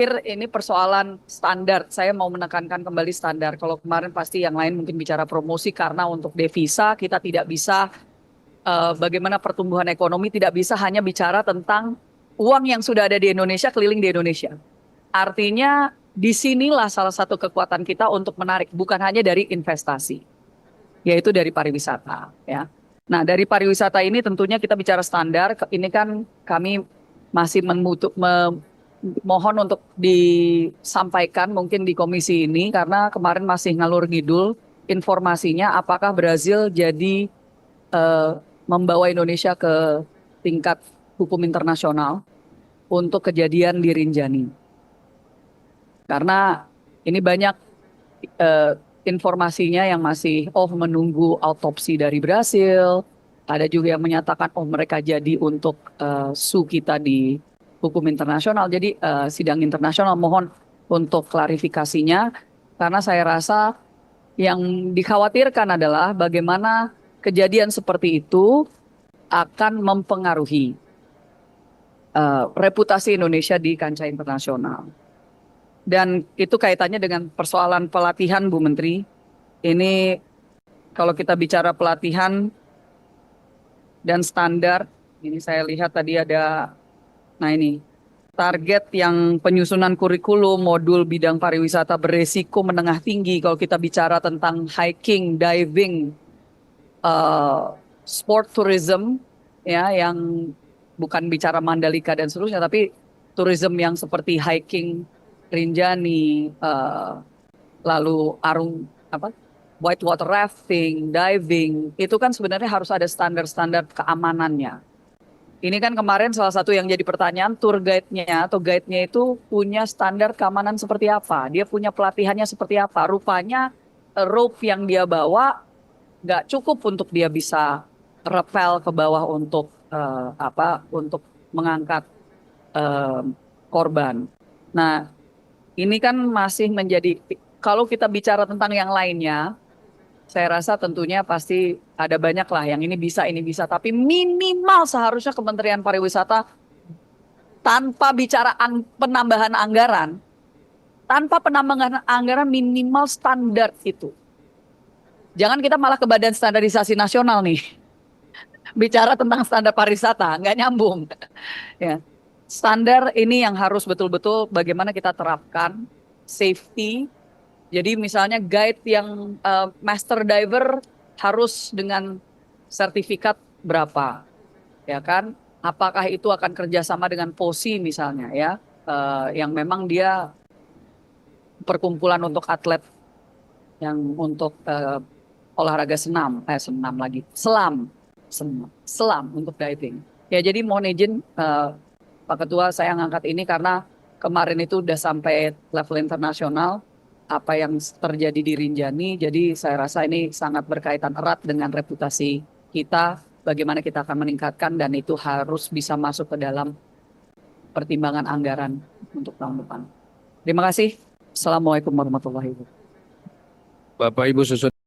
Ini persoalan standar. Saya mau menekankan kembali standar. Kalau kemarin pasti yang lain mungkin bicara promosi karena untuk devisa kita tidak bisa bagaimana pertumbuhan ekonomi tidak bisa hanya bicara tentang uang yang sudah ada di Indonesia keliling di Indonesia. Artinya disinilah salah satu kekuatan kita untuk menarik bukan hanya dari investasi, yaitu dari pariwisata. Ya. Nah dari pariwisata ini tentunya kita bicara standar. Ini kan kami masih mohon untuk disampaikan mungkin di komisi ini karena kemarin masih ngalur ngidul informasinya apakah Brazil jadi eh, membawa Indonesia ke tingkat hukum internasional untuk kejadian di Rinjani. Karena ini banyak eh, informasinya yang masih menunggu autopsi dari Brasil. Ada juga yang menyatakan mereka jadi untuk su kita di hukum internasional. Jadi sidang internasional mohon untuk klarifikasinya karena saya rasa yang dikhawatirkan adalah bagaimana kejadian seperti itu akan mempengaruhi reputasi Indonesia di kancah internasional. Dan itu kaitannya dengan persoalan pelatihan, Bu Menteri. Ini kalau kita bicara pelatihan dan standar, ini saya lihat tadi ada, nah ini, target yang penyusunan kurikulum modul bidang pariwisata beresiko menengah tinggi. Kalau kita bicara tentang hiking, diving, sport tourism, ya, yang bukan bicara Mandalika dan seterusnya, tapi tourism yang seperti hiking, Rinjani, lalu whitewater rafting, diving, itu kan sebenarnya harus ada standar-standar keamanannya. Ini kan kemarin salah satu yang jadi pertanyaan, tour guide-nya atau guide-nya itu punya standar keamanan seperti apa? Dia punya pelatihannya seperti apa? Rupanya rope yang dia bawa nggak cukup untuk dia bisa rappel ke bawah untuk untuk mengangkat eh, korban. Nah, ini kan masih menjadi, kalau kita bicara tentang yang lainnya, saya rasa tentunya pasti ada banyak lah yang ini bisa. Tapi minimal seharusnya Kementerian Pariwisata tanpa bicara penambahan anggaran, minimal standar itu. Jangan kita malah ke Badan Standarisasi Nasional nih, bicara tentang standar pariwisata, nggak nyambung. Ya. Standar ini yang harus betul-betul bagaimana kita terapkan, safety. Jadi misalnya guide yang master diver harus dengan sertifikat berapa, ya kan? Apakah itu akan kerjasama dengan POSI misalnya ya, yang memang dia perkumpulan untuk atlet yang untuk olahraga selam untuk diving. Ya jadi mohon izin Pak Ketua saya ngangkat ini karena kemarin itu udah sampai level internasional apa yang terjadi di Rinjani. Jadi saya rasa ini sangat berkaitan erat dengan reputasi kita, bagaimana kita akan meningkatkan dan itu harus bisa masuk ke dalam pertimbangan anggaran untuk tahun depan. Terima kasih. Assalamualaikum warahmatullahi wabarakatuh. Bapak Ibu Susun.